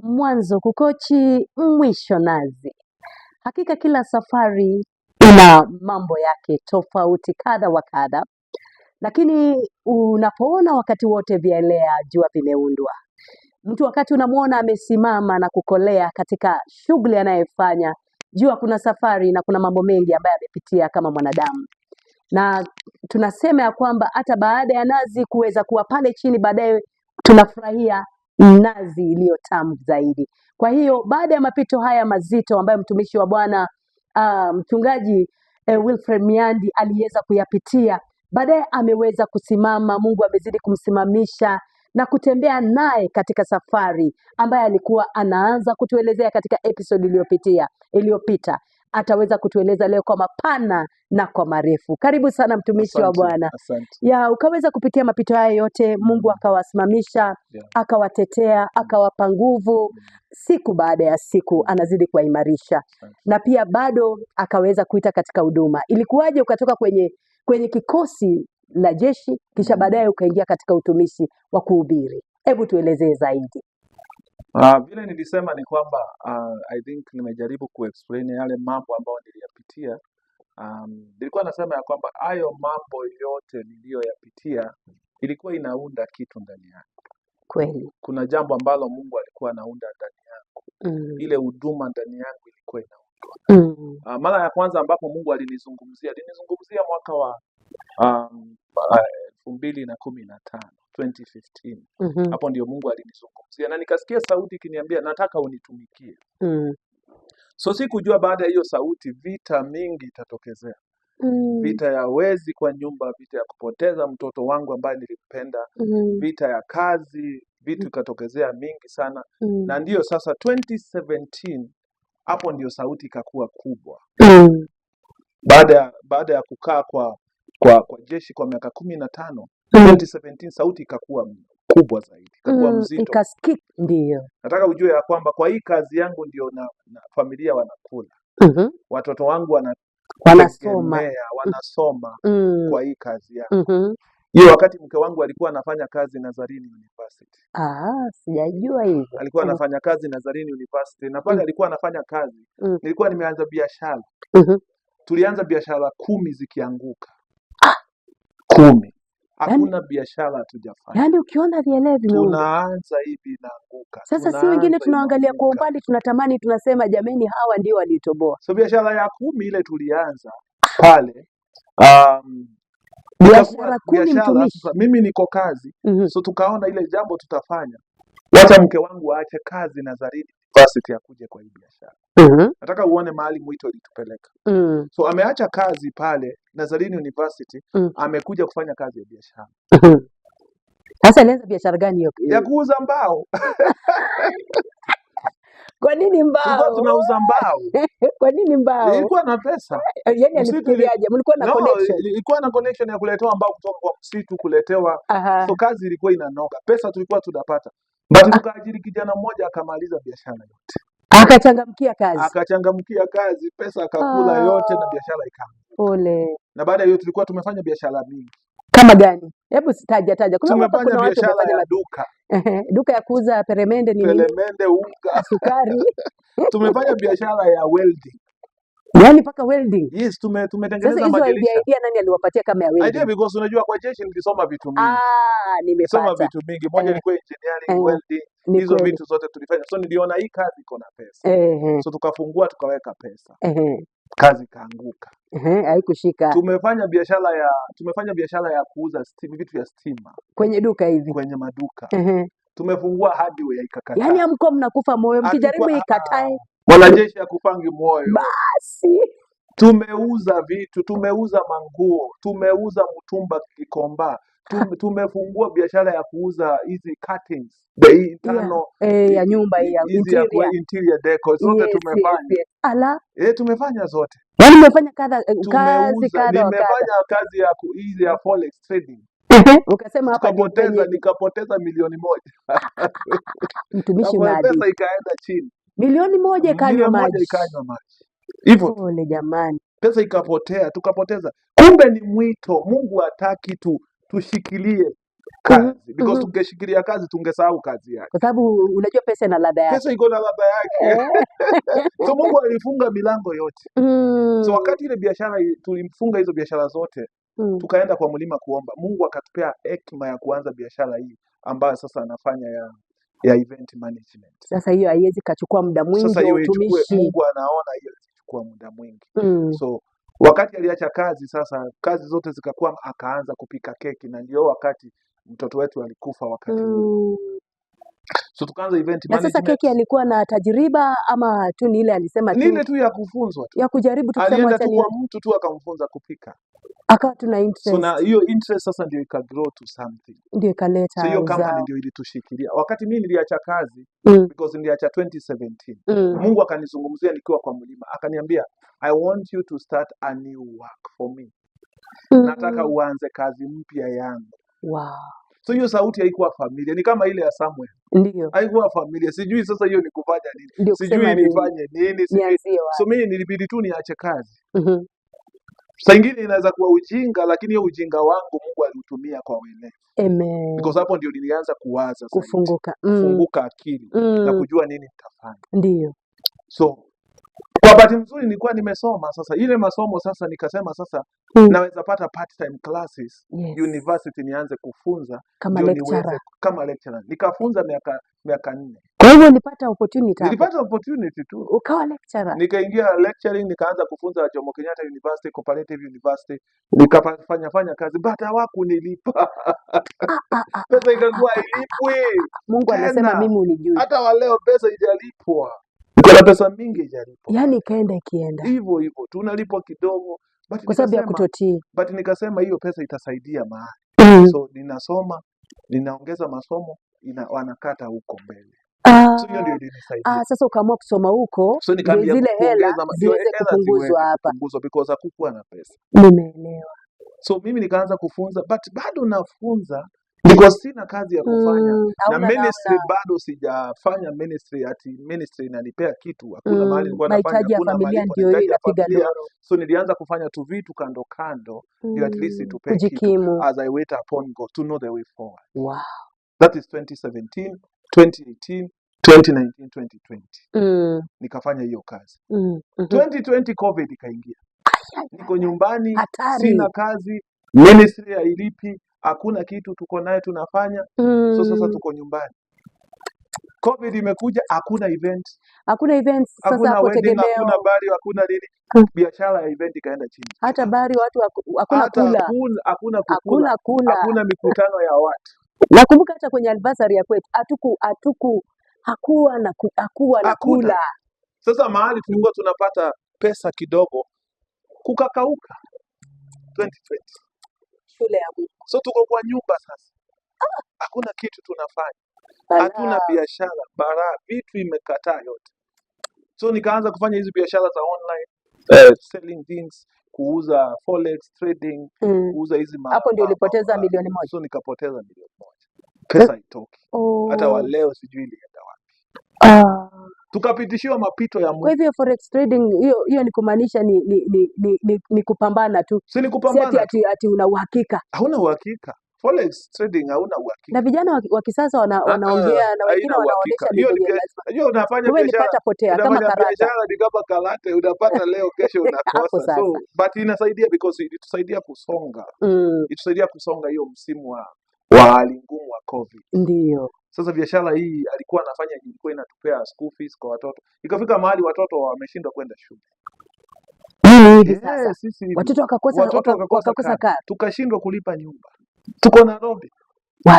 mwanzo kukochi, mwisho nazi. Hakika kila safari ina mambo yake tofauti kadha wa kadha, lakini unapoona wakati wote vielea, jua vimeundwa. Mtu wakati unamwona amesimama na kukolea katika shughuli anayefanya, jua kuna safari na kuna mambo mengi ambayo amepitia kama mwanadamu. Na tunasema ya kwamba hata baada ya nazi kuweza kuwa pale chini, baadaye tunafurahia nazi iliyo tamu zaidi. Kwa hiyo baada ya mapito haya mazito ambayo mtumishi wa Bwana mchungaji Wilfred Miandi aliweza kuyapitia, baadaye ameweza kusimama, Mungu amezidi kumsimamisha na kutembea naye katika safari ambayo alikuwa anaanza kutuelezea katika episode iliyopita. Ataweza kutueleza leo kwa mapana na kwa marefu. Karibu sana mtumishi wa Bwana. Ya ukaweza kupitia mapito haya yote, Mungu akawasimamisha, akawatetea, akawapa nguvu, siku baada ya siku anazidi kuwaimarisha. Na pia bado akaweza kuita katika huduma. Ilikuwaje ukatoka kwenye kikosi la jeshi kisha baadaye ukaingia katika utumishi wa kuhubiri? Hebu tuelezee zaidi. Vile nilisema ni kwamba I think nimejaribu kuexplain yale mambo ambayo niliyapitia. Nilikuwa nasema ya kwamba hayo mambo yote niliyoyapitia ilikuwa inaunda kitu ndani yangu. Kweli. Kuna jambo ambalo Mungu alikuwa anaunda ndani yangu. Ile huduma ndani yangu ilikuwa inaundwa. Mara ya kwanza ambapo Mungu alinizungumzia mwaka wa 2015. 2015. Hapo ndio Mungu alinizungumzia na nikasikia sauti ikiniambia nataka unitumikie. So sikujua baada ya hiyo sauti vita mingi itatokezea. Vita ya wezi kwa nyumba, vita ya kupoteza mtoto wangu ambaye nilimpenda, vita ya kazi, vitu ikatokezea mingi sana. Na ndio sasa 2017 hapo ndio sauti ikakuwa kubwa. Baada ya kukaa kwa jeshi kwa miaka 15, 2017 sauti ikakuwa kubwa zaidi, ikakuwa mzito. Ikaskip ndio. Nataka ujue ya kwamba kwa hii kazi yangu ndio na familia wanakula. Watoto wangu wanasoma kwa hii kazi yangu. Hiyo wakati mke wangu alikuwa anafanya kazi Nazarene University. Sijajua hivyo. Alikuwa anafanya kazi Nazarene University na pale alikuwa anafanya kazi. Nilikuwa nimeanza biashara. Tulianza biashara 10 zikianguka. 10. Hakuna biashara hatujafanya. Yaani ukiona vielea vimeunga. Tunaanza hivi inaanguka. Sasa si wengine tunaangalia kwa umbali tunatamani tunasema jameni hawa ndio walitoboa. So biashara ya 10 ile tulianza pale. Biashara 10 mtumishi. Mimi niko kazi. So tukaona ile jambo tutafanya. Wacha mke wangu aache kazi Nazarene University akuje kwa hii biashara. Nataka uone mahali mwito ilitupeleka. So ameacha kazi pale Nazarene University, amekuja kufanya kazi ya biashara. Sasa alianza biashara gani hiyo? Ya kuuza mbao. Kwa nini mbao? Tulikuwa tunauza mbao. Kwa nini mbao? Ilikuwa na pesa. Yaani alifikiriaje? Mlikuwa na connection? Ilikuwa na connection ya kuletewa mbao kutoka kwa msitu kuletewa. So kazi ilikuwa inanoga. Pesa tulikuwa tunapata. But tukaajiri kijana mmoja akamaliza biashara yote. Akachangamkia kazi, pesa akakula yote na biashara ikaanguka. Pole. Na baada ya hiyo tulikuwa tumefanya biashara mingi. Kama gani? Hebu taja. Tumefanya biashara ya duka. Duka ya kuuza peremende nini? Peremende, unga, sukari. Tumefanya biashara ya welding. Yaani paka welding? Yes, tumetengeneza madirisha. Sasa idea nani aliwapatia kama ya welding? Idea because unajua kwa jeshi nilisoma vitu mingi. Nimepata. Nilisoma vitu mingi. Moja ilikuwa engineering, welding. Hizo vitu zote tulifanya. So niliona hii kazi iko na pesa. So tukafungua tukaweka pesa. Kazi kaanguka. Haikushika. Tumefanya biashara ya kuuza vitu ya stima. Kwenye duka hivi. Kwenye maduka. Tumefungua hardware ikakataa. Yaani hamko mnakufa moyo mkijaribu ikatae. Mwanajeshi akufangi moyo. Basi. Tumeuza vitu, tumeuza manguo, tumeuza mtumba Kikomba. Tumefungua biashara ya kuuza hizi curtains. Ya nyumba hii ya interior decor zote tumefanya. Tumefanya zote. Yaani mmefanya nimefanya kazi ya hizi ya forex trading. Ukasema hapa nikapoteza milioni 1. Mtumishi mradi. Pesa ikaenda chini. Milioni 1 ikanywa maji. Hivyo. Pole jamani. Pesa ikapotea, tukapoteza. Kumbe ni mwito. Mungu hataki tushikilie kazi because tungeshikilia kazi tungesahau kazi yake, kwa sababu unajua pesa ina ladha yake. Pesa iko na ladha yake. So Mungu alifunga milango yote. So wakati ile biashara tulimfunga hizo biashara zote, tukaenda kwa mlima kuomba. Mungu akatupea hekima ya kuanza biashara hii ambayo sasa anafanya ya event management. Sasa hiyo haiwezi kachukua muda mwingi wa utumishi. Mungu anaona hiyo itachukua muda mwingi. So wakati aliacha kazi, sasa kazi zote zikakuwa, akaanza kupika keki, na ndio wakati mtoto wetu alikufa wakati huo. So tukaanza event management. Na sasa keki alikuwa na tajriba ama tu ni ile alisema tu? Ni ile tu ya kufunzwa tu. Ya kujaribu tu kusema acha ni. Alienda mtu tu akamfunza kupika. Akawa tuna interest. So na hiyo interest sasa ndio ikagrow to something. Ndio ikaleta. So hiyo company ndio ilitushikilia. Wakati mimi niliacha kazi because niliacha 2017. Mungu akanizungumzia nikiwa kwa mlima. Akaniambia, I want you to start a new work for me. Nataka uanze kazi mpya yangu. Wow. So hiyo sauti haikuwa familia, ni kama ile ya Samuel. Ndio. Haikuwa familia. Sijui sasa hiyo ni kufanya nini. Sijui nifanye nini. So mimi nilibidi tu niache kazi. Saa ingine inaweza kuwa ujinga, lakini hiyo ujinga wangu Mungu aliutumia kwa wele. Amen. Because hapo ndio nilianza kuwaza kufunguka. Kufunguka akili na kujua nini nitafanya. Ndio. So kwa bahati nzuri nilikuwa nimesoma sasa ile masomo, sasa nikasema sasa naweza pata part time classes university, nianze kufunza kama lecturer. Kama lecturer nikafunza miaka 4. Kwa hivyo nilipata opportunity. Nilipata opportunity tu. Ukawa lecturer. Nikaingia lecturing, nikaanza kufunza Jomo Kenyatta University, Cooperative University. Nikafanya kazi but hawakunilipa. Pesa ikakuwa ilipwe. Mungu anasema mimi unijui. Hata waleo pesa haijalipwa. Kuna pesa mingi haijalipwa. Yaani ikienda. Hivyo tunalipwa kidogo kwa sababu ya kutotii. But nikasema hiyo pesa itasaidia mahali. So ninasoma, ninaongeza masomo, wanakata huko mbele. So hiyo ndio ilinisaidia. Sasa ukaamua kusoma huko, so zile hela ziweze kupunguzwa hapa. Because hakukuwa na pesa. Nimeelewa. So mimi nikaanza kufunza but bado nafunza because sina kazi ya kufanya. Na ministry bado sijafanya ministry, ati ministry inanipea kitu. Hakuna mahali nilikuwa nafanya, hakuna familia ndio hiyo inapiga loro. So nilianza kufanya tu vitu kando ndio at least tupe kitu as I wait upon God to know the way forward. Wow. That is 2017, 2018, 2019, 2020. Nikafanya hiyo kazi. 2020 COVID ikaingia. Niko nyumbani, sina kazi, ministry hailipi, hakuna kitu tuko naye tunafanya. So sasa tuko nyumbani. COVID imekuja, hakuna event. Sasa hapo tegemeo. Hakuna bari, hakuna nini. Biashara ya event ikaenda chini. Hata bari watu hakuna kula. Hakuna mikutano ya watu. Nakumbuka hata kwenye anniversary ya kwetu hakuwa na kula. Sasa mahali tulikuwa tunapata pesa kidogo kukakauka 2020. Shule ya Mungu. So tuko kwa nyumba sasa. Hakuna kitu tunafanya. Hatuna biashara, vitu imekataa yote. So nikaanza kufanya hizi biashara za online, selling things, kuuza forex trading, kuuza hizi hapo ndio ulipoteza milioni 1. So nikapoteza milioni 1. Pesa haitoki. Hata wa leo sijui ilienda wapi. Tukapitishiwa mapito ya Mungu. Kwa hivyo forex trading hiyo ni kumaanisha ni kupambana tu. Si ni kupambana. Si ati una uhakika. Hauna uhakika. Forex trading hauna uhakika. Na vijana wa kisasa wanaongea na wengine wanaonyesha ni hiyo unafanya biashara. Potea kama karata. Biashara ni kama karate, unapata leo kesho unakosa. So but inasaidia because ilitusaidia kusonga. Ilitusaidia kusonga hiyo msimu wa hali ngumu wa COVID. Ndio. Sasa biashara hii alikuwa anafanya, ilikuwa inatupea school fees kwa watoto. Ikafika mahali watoto wameshindwa kwenda shule. Sasa watoto wakakosa kazi. Tukashindwa kulipa nyumba. Tuko Nairobi.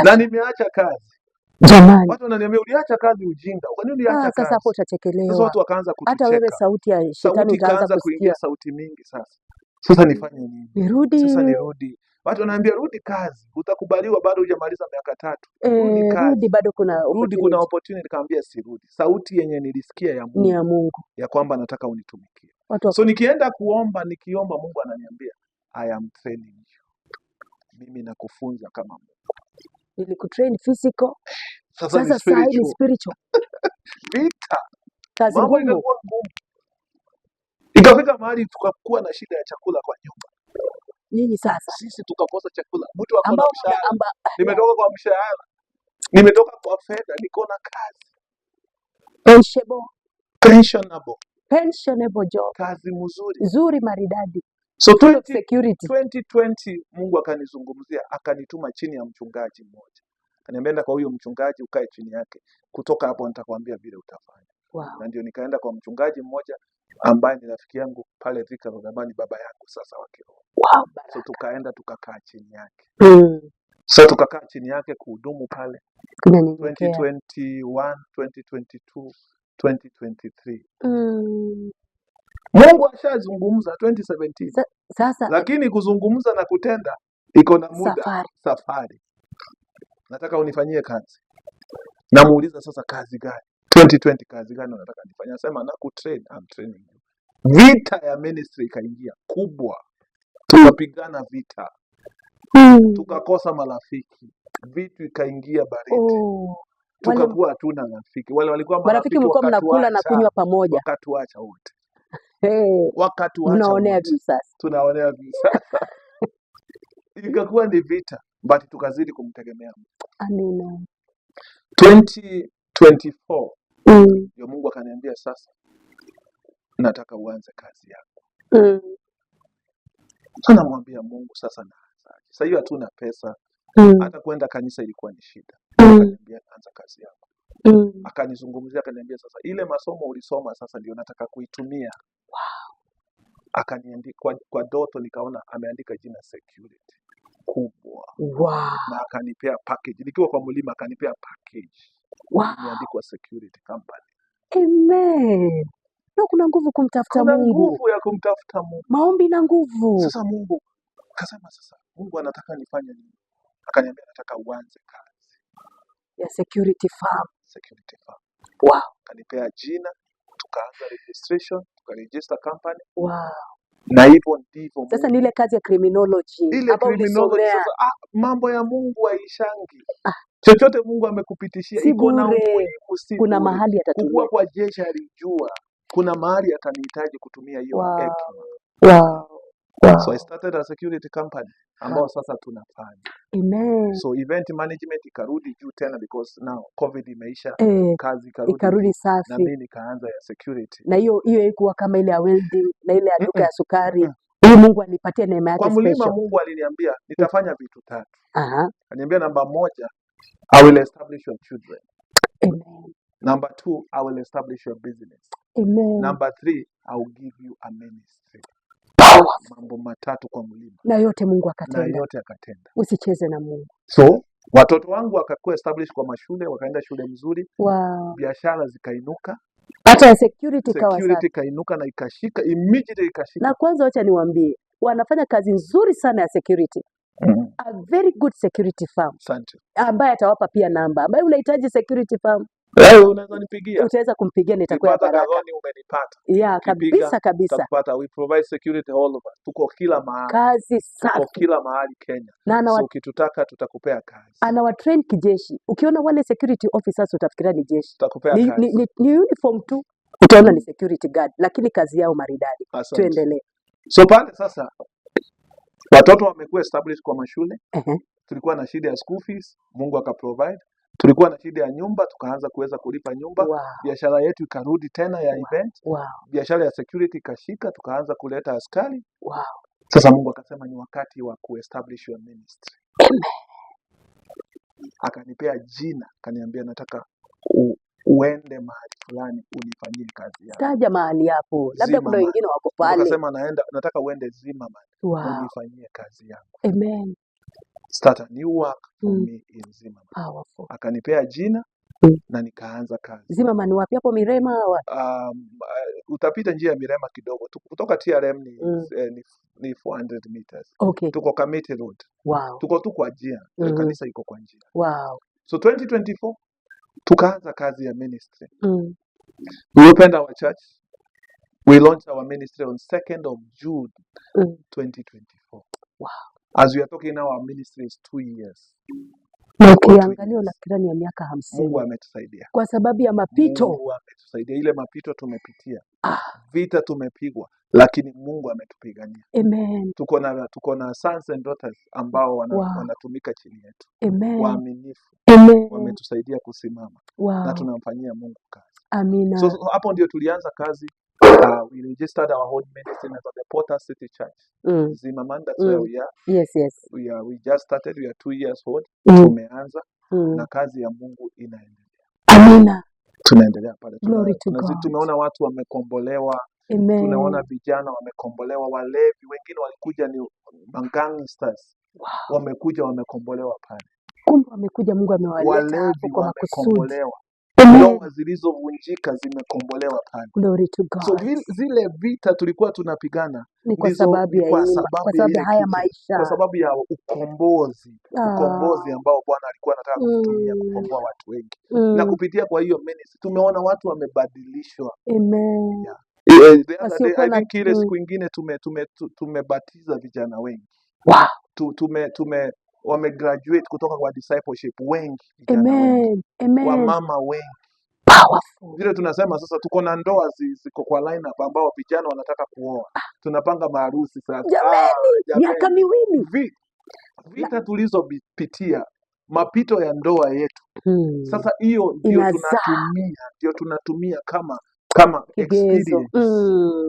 Na nimeacha kazi. Jamani. Watu wananiambia uliacha kazi ujinga. Kwa nini uliacha kazi? Sasa hapo utachekelewa. Sasa watu wakaanza kutucheka. Hata wewe sauti ya shetani utaanza kuingia, sauti mingi sasa. Sasa nifanye nini? Nirudi. Watu wananiambia rudi kazi. Utakubaliwa, bado hujamaliza miaka 3. Rudi bado kuna opportunity. Nikamwambia sirudi. Sauti yenye nilisikia ya Mungu. Ni ya Mungu. Ya kwamba nataka unitumikie. So nikienda nikiomba Mungu ananiambia I am training you. Mimi nakufunza kama Mungu. Nilikutrain physical. Sasa ni spiritual. Vita. Kazi ngumu. Ikafika mahali tukakuwa na shida ya chakula kwa nyumba. nyinyi sasa sisi tukakosa chakula. Mtu ako na ambao mshahara, nimetoka kwa mshahara, nimetoka kwa fedha, niko na kazi pensionable job, kazi mzuri nzuri maridadi. So Full of security. 2020 Mungu akanizungumzia, akanituma chini ya mchungaji mmoja. Akaniambia kwa huyo mchungaji ukae chini yake. Kutoka hapo nitakwambia vile utafanya. Wow. Na ndio nikaenda kwa mchungaji mmoja ambaye ni rafiki yangu pale Thika Road, ni baba yangu sasa wa kiroho. Wow. So tukaenda tukakaa chini yake. So tukakaa chini yake kuhudumu pale 2021, 2022, 2023. Mungu ashazungumza 2017. Sasa lakini kuzungumza na kutenda iko na muda. Safari. Nataka unifanyie kazi. Namuuliza sasa kazi gani? 2020 kazi gani unataka nifanye? Anasema na kutrain, I'm training you. Vita ya ministry ikaingia kubwa. Tukapigana vita. Tukakosa marafiki. Vitu ikaingia baridi. Tukakuwa hatuna rafiki. Wale walikuwa marafiki mlikuwa mnakula na kunywa pamoja. Wakatuacha wote. Tunaonea view sasa. Tunaonea view sasa. Ikakuwa ni vita, but tukazidi kumtegemea Mungu. Amina. 2024 ndio Mungu akaniambia sasa nataka uanze kazi yako. Tunamwambia Mungu sasa naanza. Sasa hiyo hatuna pesa. Hata kwenda kanisa ilikuwa ni shida. Akaniambia anza kazi yako. Akanizungumzia akaniambia sasa ile masomo ulisoma sasa ndio nataka kuitumia. Wow. Akaniandika kwa doto nikaona ameandika jina security kubwa. Wow. Na akanipea package. Nikiwa kwa mlima akanipea package. Wow. Imeandikwa security company. Amen. Na kuna nguvu kumtafuta Mungu. Kuna nguvu ya kumtafuta Mungu. Maombi na nguvu. Sasa Mungu akasema sasa Mungu anataka nifanye nini? Akaniambia nataka uanze kazi ya security firm. Security firm. Wow. Akanipea jina, tukaanza registration, tukaregister company. Wow. Na hivyo ndivyo. Sasa ni ile kazi ya criminology. Ile criminology sasa mambo ya Mungu haishangi. Chochote Mungu amekupitishia iko na umuhimu. Kuna mahali atatumia. Kukua kwa jeshi alijua. Kuna mahali atanihitaji kutumia hiyo hekima. Wow. So I started a security company ambao sasa tunafanya. Amen. So event management ikarudi juu tena because now COVID imeisha, kazi ikarudi safi. Na mimi nikaanza ya security. Na hiyo ilikuwa kama ile ya welding na ile ya duka ya sukari. Huyu Mungu alipatia neema yake special. Kwa mlima Mungu aliniambia nitafanya vitu tatu. Aliniambia namba 1, I will establish your children. Amen. Number 2, I will establish your business. Amen. Number 3, I will give you a ministry. Mambo matatu kwa mlima. Na yote Mungu akatenda. Na yote akatenda. Usicheze na Mungu. So, watoto wangu wakakuwa established kwa mashule, wakaenda shule mzuri. Wow. Biashara zikainuka. Hata security kawa sana. Security kainuka na ikashika, immediately ikashika. Na kwanza acha niwaambie, wanafanya kazi nzuri sana ya security. A very good security firm. Asante. Ambaye atawapa pia namba. Ambaye unahitaji security firm. Wewe unaweza nipigia. Utaweza kumpigia nitakuwa baraka. Gazoni umenipata. Yeah, kabisa kabisa. Utapata. We provide security all over. Tuko kila mahali. Kazi safi. Tuko kila mahali Kenya. So ukitutaka tutakupea kazi. Anawatrain kijeshi. Ukiona wale security officers utafikiria ni jeshi. Tutakupea kazi. Ni uniform tu. Utaona ni security guard, lakini kazi yao maridadi. Tuendelee. So pale sasa watoto wamekuwa established kwa mashule. Tulikuwa na shida ya school fees, Mungu akaprovide. Tulikuwa na shida ya nyumba, tukaanza kuweza kulipa nyumba. Wow. Biashara yetu ikarudi tena ya event. Wow. Biashara ya security ikashika, tukaanza kuleta askari. Wow. Sasa Mungu akasema ni wakati wa kuestablish your ministry. Amen. Akanipea jina, akaniambia nataka uende mahali fulani unifanyie kazi yako. Taja mahali hapo. Labda kuna wengine wako pale. Akasema nataka uende Zimmerman. Wow. Unifanyie kazi yangu. Amen. Start a new work for me in Zimmerman. Powerful. Akanipea jina na nikaanza kazi. Zimmerman wapi hapo Mirema wapi? Utapita njia ya Mirema kidogo. Kutoka TRM ni 400 meters. Okay. Tuko Kamiti Road. Wow. Tuko tu kwa njia. Kanisa iko kwa njia. Wow. So 2024 tukaanza kazi ya ministry. We opened our church. We launched our ministry on 2nd of June 2024. Wow. As we are talking now, our ministry is 2 years. Ukiangalia unafikiria ni miaka 50. Mungu ametusaidia. Kwa sababu ya mapito. Mungu ametusaidia. Ile mapito tumepitia. Vita tumepigwa. lakini Mungu ametupigania. Amen. Tuko na sons and daughters ambao wanatumika chini yetu. Amen. Waaminifu. Amen. Wametusaidia kusimama. Wow. Na tunamfanyia Mungu kazi. Amina. So hapo ndio tulianza kazi. We registered our own ministry at the Porter City Church. Zimmerman, that's where we are. Yes. We just started. We are 2 years old. Tumeanza na kazi ya Mungu inaendelea. Amina. Tunaendelea pale. Tumeona watu wamekombolewa. Amen. Tunaona vijana wamekombolewa, walevi wengine walikuja ni gangsters. Wow. Wamekuja wamekombolewa pale. Kumbe wamekuja, Mungu amewaleta hapo kwa makusudi. Ndoa zilizovunjika zimekombolewa pale. Glory to God. So zile vita tulikuwa tunapigana ni kwa sababu ya haya maisha, kwa sababu ya ukombozi ambao Bwana alikuwa anataka kutumia kukomboa watu wengi. Na kupitia kwa hiyo ministry tumeona watu wamebadilishwa. Amen. Yeah. I think ile siku ingine tumebatiza vijana wengi. Wow. Wamegraduate kutoka kwa discipleship wengi. Amen. Amen. Wamama wengi. Powerful. Vile tunasema sasa tuko na ndoa ziko kwa lineup ambao vijana wanataka kuoa. Tunapanga maharusi sasa. Jamani, miaka miwili. Vita tulizopitia, mapito ya ndoa yetu. Sasa hiyo ndio tunatumia kama experience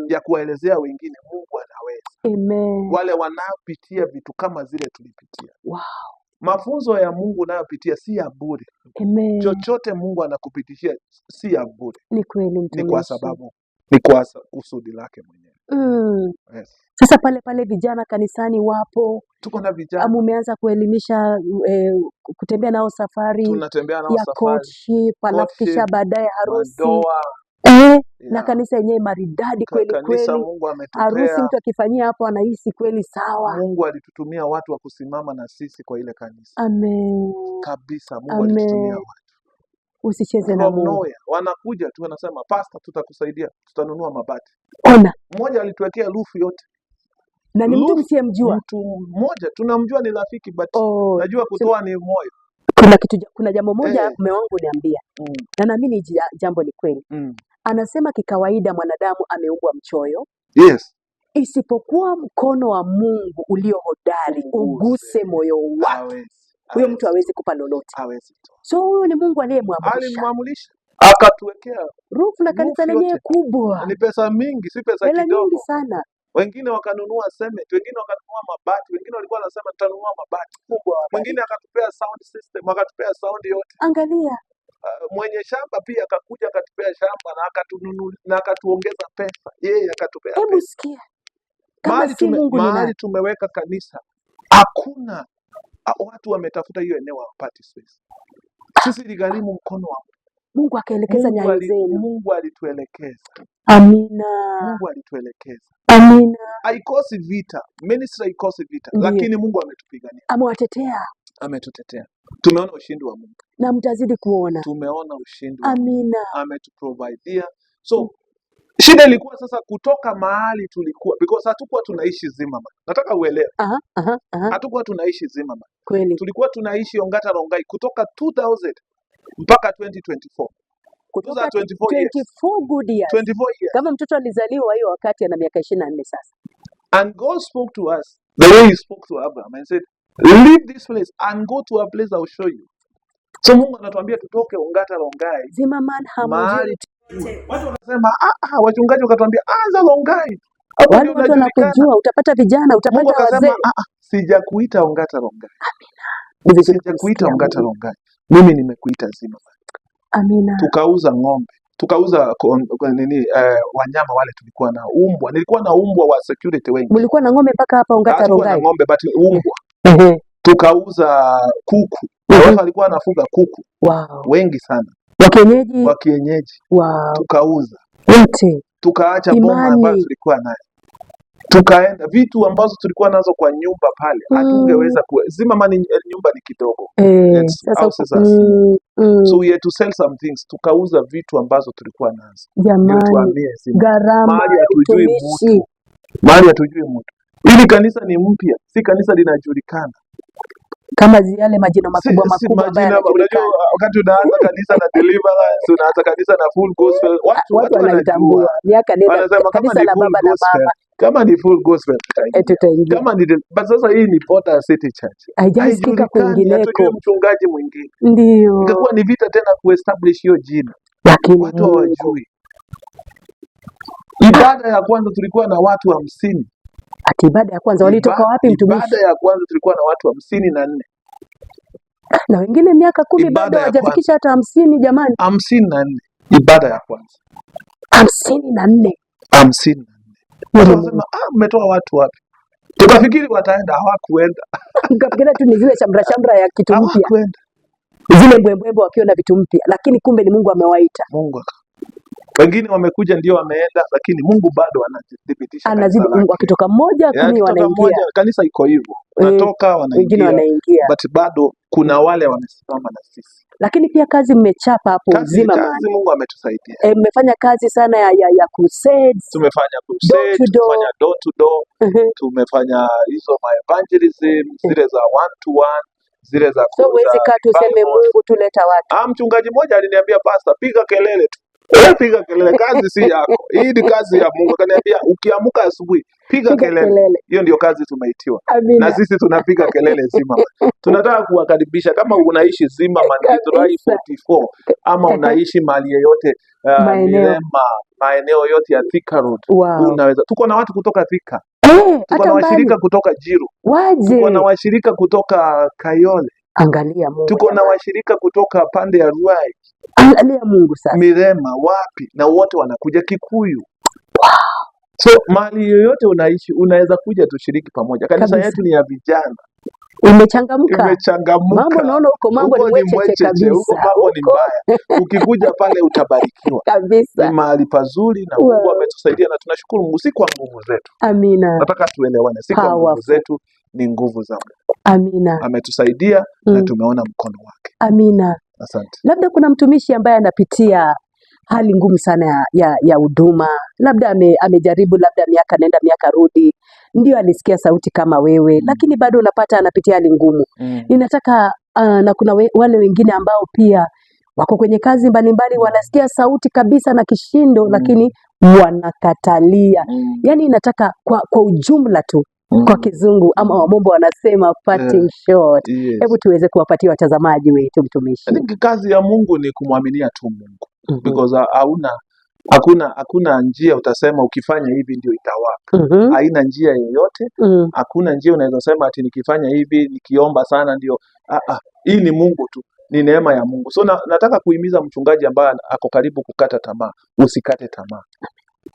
ya kuwaelezea wengine Mungu anaweza. Amen. Wale wanaopitia vitu kama zile tulipitia. Wow. Mafunzo ya Mungu unayopitia si ya bure. Amen. Chochote Mungu anakupitishia si ya bure. Ni kweli, ni kwa sababu ni kwa kusudi lake mwenyewe. Yes. Sasa pale vijana kanisani wapo. Tuko na vijana. Mumeanza kuelimisha kutembea nao safari. Tunatembea nao ya safari. Courtship, alafu kisha baadaye harusi. Ndoa. Na kanisa yenyewe maridadi kweli. Mungu ametupea. Harusi mtu akifanyia hapo anahisi kweli sawa. Mungu alitutumia watu wa kusimama na sisi kwa ile kanisa. Amen. Kabisa Mungu alitutumia watu. Usicheze na Mungu. Wanakuja tu wanasema pastor, tutakusaidia, tutanunua mabati. Ona. Mmoja alituwekea roof yote. Na ni mtu msiyemjua. Mtu mmoja tunamjua ni rafiki but najua kutoa ni moyo. Kuna jambo moja mume wangu niambia. Na naamini jambo ni kweli. Anasema kikawaida mwanadamu ameumbwa mchoyo. Yes. Isipokuwa mkono wa Mungu ulio hodari uguse moyo wake. Huyo mtu hawezi kupa lolote. So huyo ni Mungu aliyemwamulisha. Akatuwekea roof na kanisa lenyewe kubwa. Ni pesa mingi, si pesa kidogo. Hela nyingi sana. Wengine wakanunua cement, wengine wakanunua mabati, wengine walikuwa wanasema tutanunua mabati kubwa. Mwingine akatupea sound system, akatupea sound yote. Angalia. Mwenye shamba pia akakuja akatupea shamba na akatununulia na akatuongeza pesa. Yeye akatupea pesa. Hebu sikia. Kama si Mungu mahali tumeweka kanisa. Hakuna watu wametafuta hiyo eneo hawapati space. Sisi ligharimu mkono wa Mungu akaelekeza nyayo zenu. Mungu alituelekeza. Amina. Mungu alituelekeza. Amina. Haikosi vita. Ministry haikosi vita. Lakini Mungu ametupigania. Ametutetea. Tumeona ushindi wa Mungu. Na mtazidi kuona. Tumeona ushindi. Amina. Ametuprovidea. So shida ilikuwa sasa kutoka mahali tulikuwa because hatukuwa tunaishi Zimmerman. Nataka uelewe. Hatukuwa tunaishi Zimmerman. Kweli. Tulikuwa tunaishi Ongata Rongai kutoka 2000 mpaka 2024. Kutoka 24 good years. 24 years. Kama mtoto alizaliwa hiyo wakati ana miaka 24 sasa. And God spoke to us the way he spoke to Abraham and said, leave this place and go to a place I will show you. So Mungu anatuambia tutoke Ongata Rongai. Zimmerman hamjui. Watu wanasema wachungaji wakatuambia anza Rongai. Wale watu wanakujua, utapata vijana, utapata wazee. Sijakuita Ongata Rongai. Amina. Sijakuita Ongata Rongai. Mimi nimekuita Zimmerman. Amina. Tukauza ng'ombe. Tukauza wanyama wale tulikuwa na umbwa. Nilikuwa na umbwa wa security wengi. Mlikuwa na ng'ombe mpaka hapa Ongata Rongai. Tulikuwa na ng'ombe but umbwa. Tukauza kuku. Watu walikuwa wanafuga kuku. Wow. Wengi sana. Wa kienyeji. Wow. Tukauza. Wote. Tukaacha boma ambayo tulikuwa nayo. Tukaenda vitu ambazo tulikuwa nazo kwa nyumba pale. Hatungeweza Zimmerman nyumba ni kidogo. So we had to sell some things. Tukauza vitu ambazo tulikuwa nazo. Jamani. Gharama. Mahali hatujui mtu. Hili kanisa ni mpya. Si kanisa linajulikana. kama yale majina makubwa makubwa ambayo majina. Unajua wakati unaanza kanisa na deliverance, unaanza kanisa na full gospel, watu wanatambua miaka wanasema kama ni full gospel, kama ni full gospel tutaingia, kama ni but sasa hii ni Potter City Church, haijasikika kwingineko, mchungaji mwingine. Ndio ikakuwa ni vita tena kuestablish hiyo jina, lakini watu hawajui. Ibada ya kwanza tulikuwa na watu 50. Ati ibada ya kwanza walitoka wapi mtumishi? Ibada ya kwanza tulikuwa na watu 54. Na wengine miaka 10 bado hawajafikisha hata 50 jamani. 54 ibada ya kwanza. 54. 54. Wanasema mmetoa watu wapi? Tukafikiri wataenda, hawakuenda. Tukafikiri tu ni zile shamra ya kitu mpya. Hawakuenda. Zile mbwembwe wakiwa na vitu mpya, lakini kumbe ni Mungu amewaita. Mungu. Wengine wamekuja ndio wameenda, lakini Mungu bado anadhibitisha. Anazidi Mungu akitoka mmoja 10 wanaingia. Kanisa iko hivyo. Natoka wanaingia. But bado kuna wale wamesimama na sisi. Lakini pia kazi mmechapa hapo uzima mali. Kazi Mungu ametusaidia. Mmefanya kazi sana ya crusades. Tumefanya crusades, tumefanya door to door. Tumefanya hizo evangelism, zile za one to one, zile za so huwezi kaa tuseme Mungu tuleta watu. Mchungaji mmoja aliniambia, pastor, piga kelele tu. Piga kelele, kazi si yako. Hii ni kazi ya Mungu. Akaniambia ukiamka asubuhi piga kelele. Hiyo ndio kazi tumeitiwa. Na sisi tunapiga kelele zima. Tunataka kuwakaribisha kama unaishi zima Mandrai 44 ama unaishi mahali yoyote maeneo yote ya Thika Road. Unaweza. Tuko na watu kutoka Thika. Tuko na washirika kutoka Jiru. Tuko na washirika kutoka Kayole. Angalia Mungu. Tuko na washirika kutoka pande ya Ruai. Angalia Mungu sasa. Mirema wapi, na wote wanakuja Kikuyu. So mahali yoyote unaishi unaweza kuja tushiriki pamoja. Kanisa yetu ni ya vijana. Imechangamka. Mambo naona huko mambo ni mwecheche kabisa. Huko mambo ni mbaya. Ukikuja pale utabarikiwa. Kabisa. Ni mahali pazuri na Mungu ametusaidia na tunashukuru Mungu, si kwa nguvu zetu. Amina. Nataka tuelewane, si kwa nguvu zetu, ni nguvu za Mungu. Amina. Ametusaidia na tumeona mkono wake. Amina. Asante. Labda kuna mtumishi ambaye anapitia hali ngumu sana ya huduma, labda amejaribu labda miaka nenda miaka rudi, ndio alisikia sauti kama wewe, lakini bado unapata anapitia hali ngumu. Ninataka na kuna wale wengine ambao pia wako kwenye kazi mbalimbali, wanasikia sauti kabisa na kishindo, lakini wanakatalia. Yani inataka kwa ujumla tu, kwa kizungu ama wamombo wanasema parting shot. Hebu tuweze kuwapatia watazamaji wetu mtumishi. Kazi ya Mungu ni kumwaminia tu Mungu. Because hakuna njia utasema ukifanya hivi ndio itawaka. Haina njia yoyote. Hakuna njia unaweza sema ati nikifanya hivi, nikiomba sana ndio. Hii ni Mungu tu. Ni neema ya Mungu. So nataka kuhimiza mchungaji ambaye ako karibu kukata tamaa, usikate tamaa.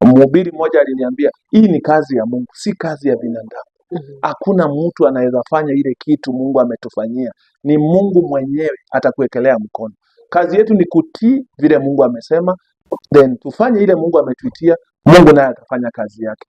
Mhubiri mmoja aliniambia, hii ni kazi ya Mungu, si kazi ya binadamu. Hakuna mtu anaweza fanya ile kitu Mungu ametufanyia. Ni Mungu mwenyewe atakuwekelea mkono. Kazi yetu ni kutii vile Mungu amesema, then tufanye ile Mungu ametuitia, Mungu naye atafanya kazi yake.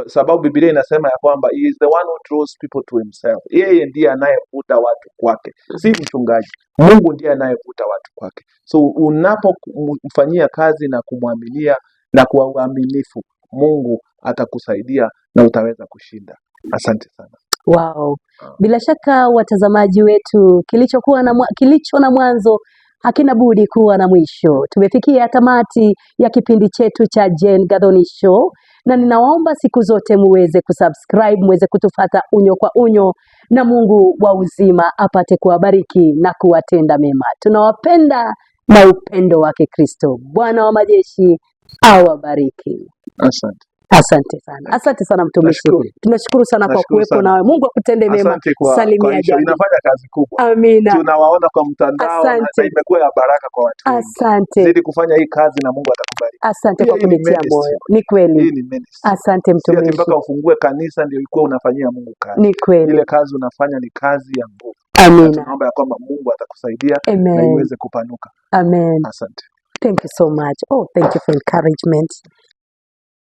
Sababu Biblia inasema ya kwamba he is the one who draws people to himself. Yeye ndiye anayevuta watu kwake, si mchungaji. Mungu ndiye anayevuta watu kwake. So unapomfanyia kazi na kumwaminia na kwa uaminifu, Mungu atakusaidia na utaweza kushinda. Asante sana. Wow. Bila shaka watazamaji wetu, kilicho na mwanzo hakina budi kuwa na mwisho. Tumefikia tamati ya kipindi chetu cha Jane Gathoni Show, na ninawaomba siku zote muweze kusubscribe, muweze kutufata unyo kwa unyo, na Mungu wa uzima apate kuwabariki na kuwatenda mema. Tunawapenda na upendo wake Kristo. Bwana wa majeshi awabariki. Asante. Asante sana. Asante sana mtumishi. Tunashukuru sana kwa kuwepo nawe. Mungu akutende mema. Salimia jamii. Inafanya kazi kubwa. Amina. Tunawaona kwa mtandao na imekuwa ya baraka kwa watu wengi. Asante. Zidi kufanya hii kazi na Mungu atakubariki. Asante kwa kunitia moyo. Ni kweli. Hii ni ministry. Asante mtumishi. Sio mpaka ufungue kanisa ndio ulikuwa unafanyia Mungu kazi. Ni kweli. Ile kazi unafanya ni kazi ya nguvu. Amina. Tunaomba ya kwamba Mungu atakusaidia na iweze kupanuka. Amen. Asante. Thank you so much. Oh, thank you for encouragement.